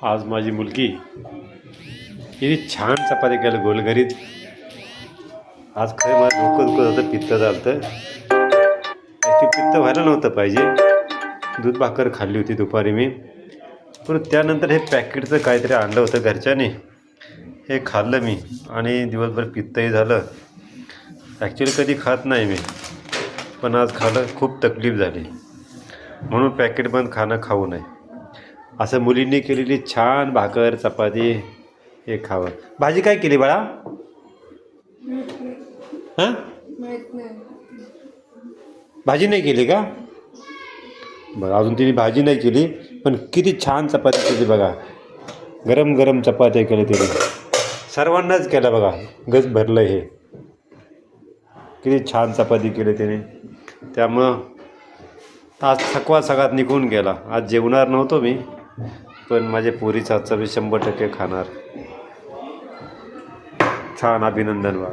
आज माझी मुलगी किती छान चपाती केलं गोलगरीत. आज खरं मला डोकं दुखत होतं, पित्त झालं होतं. पित्त व्हायला नव्हतं पाहिजे. दूध भाकर खाल्ली होती दुपारी मी, पण त्यानंतर हे पॅकेटचं काहीतरी आणलं होतं घरच्याने, हे खाल्लं मी आणि दिवसभर पित्तही झालं. ॲक्च्युली कधी खात नाही मी, पण आज खाल्लं, खूप तकलीफ झाली. म्हणून पॅकेट बंद खाणं खाऊ नये. असं मुलींनी केलेली छान भाकर चपाती हे खावं. भाजी काय केली बाळा? हां, भाजी नाही केली का? बरं, अजून तिने भाजी नाही केली, पण किती छान चपाती केली बघा. गरम गरम चपात्या केल्या तिने, सर्वांनाच केलं बघा. गज भरलं हे. किती छान चपाती केली तिने. त्यामुळं आज थकवा सगळ्यात निघून गेला. आज जेवणार नव्हतो मी, पण माझ्या पोरीचा हातचा मी 100% खाणार. छान, अभिनंदन बा.